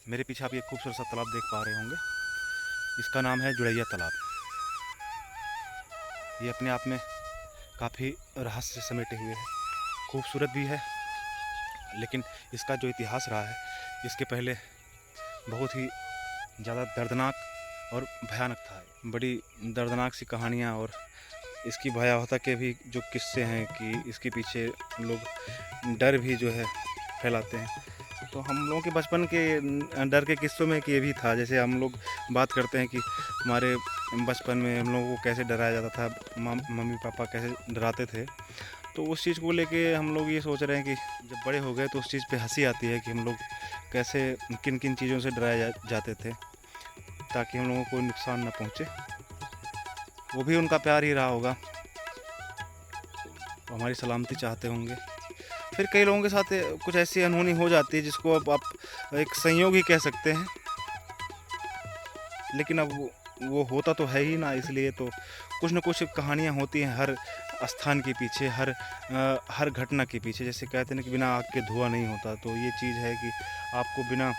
मेरे पीछे आप ये खूबसूरत सा तालाब देख पा रहे होंगे। इसका नाम है जुड़ैया तालाब। ये अपने आप में काफ़ी रहस्य समेटे हुए है, खूबसूरत भी है। लेकिन इसका जो इतिहास रहा है, इसके पहले बहुत ही ज़्यादा दर्दनाक और भयानक था। बड़ी दर्दनाक सी कहानियाँ और इसकी भयावहता के भी जो किस्से हैं कि इसके पीछे लोग डर भी जो है फैलाते हैं। तो हम लोगों के बचपन के डर के किस्सों में एक ये भी था। जैसे हम लोग बात करते हैं कि हमारे बचपन में हम लोगों को कैसे डराया जाता था, मम्मी पापा कैसे डराते थे। तो उस चीज़ को लेके हम लोग ये सोच रहे हैं कि जब बड़े हो गए तो उस चीज़ पे हंसी आती है कि हम लोग कैसे किन किन चीज़ों से डराए जाते थे ताकि हम लोगों को नुकसान ना पहुँचे। वो भी उनका प्यार ही रहा होगा, वो हमारी सलामती चाहते होंगे। फिर कई लोगों के साथ कुछ ऐसी अनहोनी हो जाती है जिसको अब आप एक संयोग ही कह सकते हैं। लेकिन अब वो होता तो है ही ना, इसलिए तो कुछ न कुछ कहानियाँ होती हैं हर स्थान के पीछे, हर घटना के पीछे। जैसे कहते हैं ना कि बिना आग के धुआं नहीं होता, तो ये चीज़ है कि आपको बिना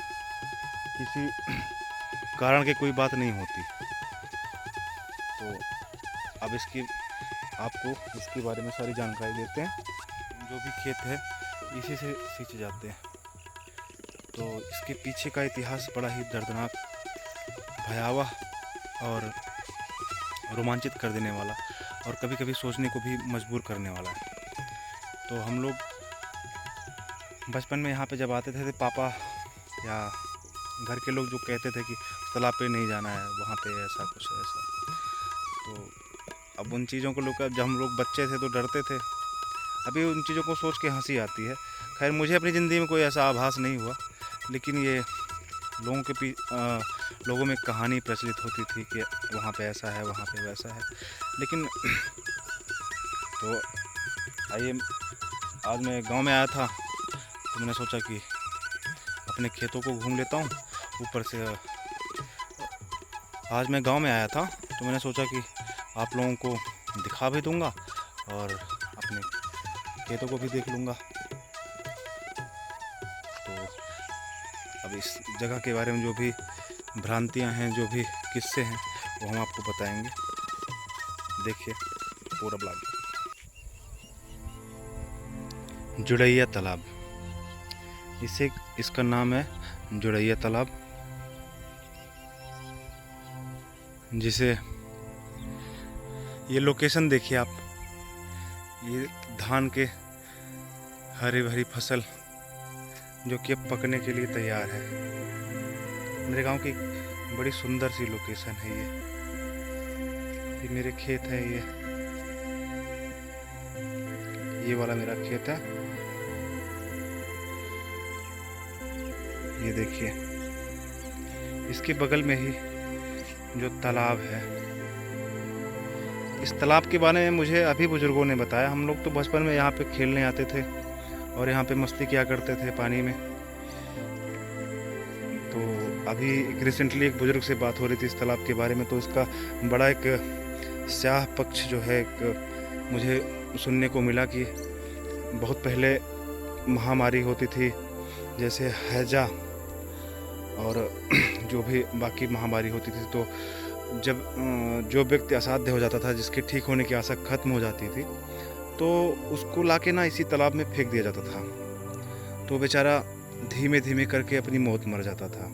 किसी कारण के कोई बात नहीं होती। तो अब आपको इसके बारे में सारी जानकारी देते हैं। जो भी खेत है इसी से सींचे जाते हैं। तो इसके पीछे का इतिहास बड़ा ही दर्दनाक, भयावह और रोमांचित कर देने वाला और कभी कभी सोचने को भी मजबूर करने वाला है। तो हम लोग बचपन में यहाँ पे जब आते थे तो पापा या घर के लोग जो कहते थे कि तालाब पे नहीं जाना है, वहाँ पे ऐसा कुछ ऐसा। तो अब उन चीज़ों को लेकर जब हम लोग बच्चे थे तो डरते थे। अभी उन चीज़ों को सोच के हंसी आती है। खैर मुझे अपनी ज़िंदगी में कोई ऐसा आभास नहीं हुआ, लेकिन ये लोगों में कहानी प्रचलित होती थी कि वहाँ पे ऐसा है, वहाँ पे वैसा है। लेकिन तो आइए, आज मैं गांव में आया था तो मैंने सोचा कि अपने खेतों को घूम लेता हूँ। ऊपर से आज मैं गांव में आया था तो मैंने सोचा कि आप लोगों को दिखा भी दूंगा और अपने खेतों को भी देख लूँगा। तो अब इस जगह के बारे में जो भी भ्रांतियां हैं, जो भी किस्से हैं, वो हम आपको बताएंगे। देखिए पूरा ब्लॉग। जुड़ैया तालाब, इसका नाम है जुड़ैया तालाब, जिसे ये लोकेशन देखिए आप। ये धान के हरी भरी फसल जो कि अब पकने के लिए तैयार है। मेरे गांव की बड़ी सुंदर सी लोकेशन है ये मेरे खेत है। ये वाला मेरा खेत है। ये देखिए, इसके बगल में ही जो तालाब है, इस तालाब के बारे में मुझे अभी बुजुर्गों ने बताया। हम लोग तो बचपन में यहाँ पे खेलने आते थे और यहाँ पे मस्ती किया करते थे पानी में। तो अभी रिसेंटली एक बुजुर्ग से बात हो रही थी इस तालाब के बारे में, तो इसका बड़ा एक स्याह पक्ष जो है एक मुझे सुनने को मिला कि बहुत पहले महामारी होती थी, जैसे हैजा और जो भी बाकी महामारी होती थी। तो जब जो व्यक्ति असाध्य हो जाता था, जिसके ठीक होने की आशा खत्म हो जाती थी, तो उसको लाके ना इसी तालाब में फेंक दिया जाता था। तो बेचारा धीमे धीमे करके अपनी मौत मर जाता था।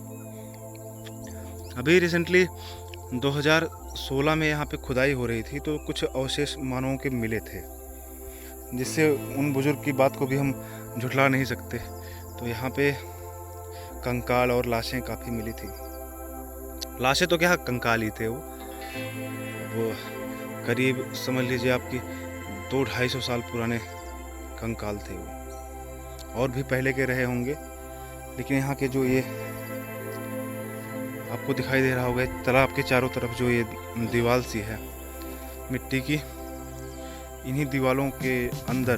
अभी रिसेंटली 2016 में यहाँ पे खुदाई हो रही थी, तो कुछ अवशेष मानवों के मिले थे, जिससे उन बुजुर्ग की बात को भी हम झुठला नहीं सकते। तो यहाँ पे कंकाल और लाशें काफ़ी मिली थी। लाशें तो क्या, कंकाल ही थे। वो करीब समझ लीजिए आपकी 200-250 साल पुराने कंकाल थे वो, और भी पहले के रहे होंगे। लेकिन यहाँ के जो ये आपको दिखाई दे रहा होगा, तालाब के चारों तरफ जो ये दीवार सी है मिट्टी की, इन्हीं दीवारों के अंदर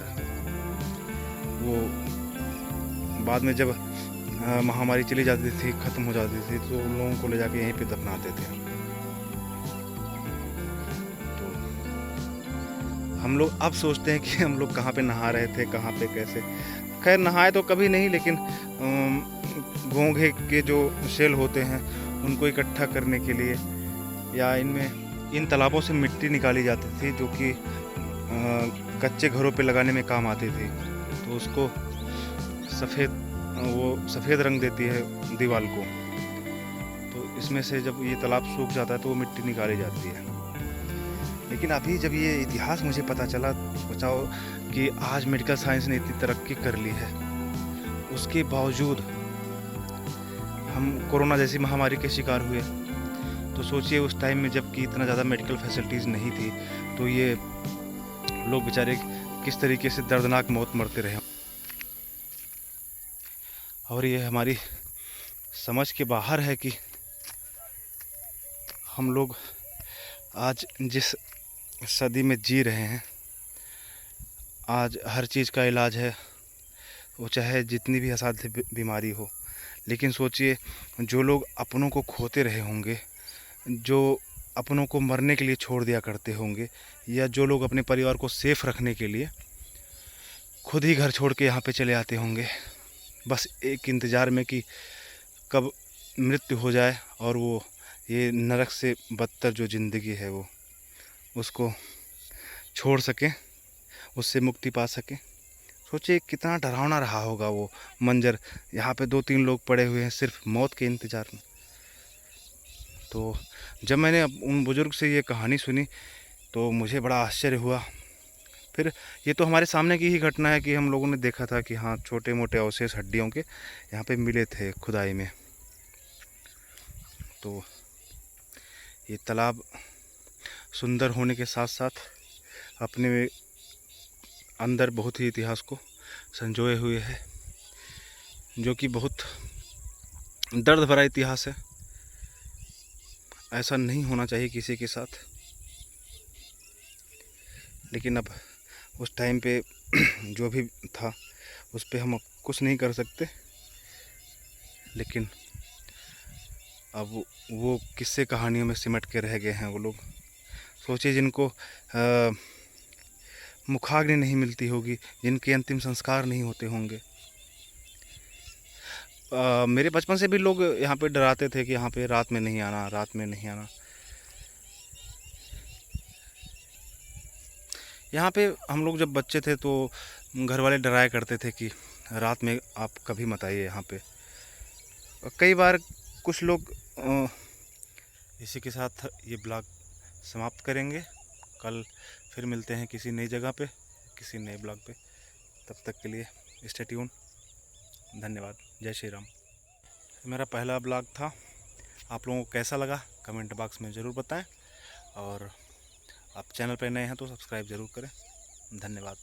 वो बाद में जब महामारी चली जाती थी, ख़त्म हो जाती थी, तो उन लोगों को ले जाके यहीं पे दफनाते थे। तो हम लोग अब सोचते हैं कि हम लोग कहाँ पे नहा रहे थे, कहाँ पे कैसे। खैर नहाए तो कभी नहीं, लेकिन घोंघे के जो शेल होते हैं उनको इकट्ठा करने के लिए, या इन तालाबों से मिट्टी निकाली जाती थी जो कि कच्चे घरों पे लगाने में काम आती थी। तो उसको सफ़ेद रंग देती है दीवार को। तो इसमें से जब ये तालाब सूख जाता है तो वो मिट्टी निकाली जाती है। लेकिन अभी जब ये इतिहास मुझे पता चला, बचाओ कि आज मेडिकल साइंस ने इतनी तरक्की कर ली है, उसके बावजूद हम कोरोना जैसी महामारी के शिकार हुए। तो सोचिए उस टाइम में जबकि इतना ज़्यादा मेडिकल फैसिलिटीज़ नहीं थी, तो ये लोग बेचारे किस तरीके से दर्दनाक मौत मरते रहे। और ये हमारी समझ के बाहर है कि हम लोग आज जिस सदी में जी रहे हैं, आज हर चीज़ का इलाज है, वो चाहे जितनी भी असाध्य बीमारी हो। लेकिन सोचिए जो लोग अपनों को खोते रहे होंगे, जो अपनों को मरने के लिए छोड़ दिया करते होंगे, या जो लोग अपने परिवार को सेफ रखने के लिए खुद ही घर छोड़ के यहाँ पे चले आते होंगे, बस एक इंतज़ार में कि कब मृत्यु हो जाए और वो ये नरक से बदतर जो ज़िंदगी है वो उसको छोड़ सकें, उससे मुक्ति पा सकें। सोचिए कितना डरावना रहा होगा वो मंजर। यहाँ पे 2-3 लोग पड़े हुए हैं सिर्फ मौत के इंतज़ार में। तो जब मैंने उन बुज़ुर्ग से ये कहानी सुनी तो मुझे बड़ा आश्चर्य हुआ। फिर ये तो हमारे सामने की ही घटना है कि हम लोगों ने देखा था कि हाँ, छोटे मोटे अवशेष हड्डियों के यहाँ पे मिले थे खुदाई में। तो ये तालाब सुंदर होने के साथ साथ अपने अंदर बहुत ही इतिहास को संजोए हुए है, जो कि बहुत दर्द भरा इतिहास है। ऐसा नहीं होना चाहिए किसी के साथ। लेकिन अब उस टाइम पे जो भी था उस पे हम अब कुछ नहीं कर सकते। लेकिन अब वो किस्से कहानियों में सिमट के रह गए हैं वो लोग। सोचिए जिनको मुखाग्नि नहीं मिलती होगी, जिनके अंतिम संस्कार नहीं होते होंगे। मेरे बचपन से भी लोग यहाँ पे डराते थे कि यहाँ पे रात में नहीं आना, रात में नहीं आना। यहाँ पे हम लोग जब बच्चे थे तो घर वाले डराया करते थे कि रात में आप कभी मत आइए यहाँ पे। कई बार कुछ लोग इसी के साथ ये ब्लॉग समाप्त करेंगे। कल फिर मिलते हैं किसी नई जगह पे, किसी नए ब्लॉग पे। तब तक के लिए स्टे ट्यून। धन्यवाद। जय श्री राम। मेरा पहला ब्लॉग था, आप लोगों को कैसा लगा कमेंट बॉक्स में ज़रूर बताएं। और आप चैनल पर नए हैं तो सब्सक्राइब ज़रूर करें। धन्यवाद।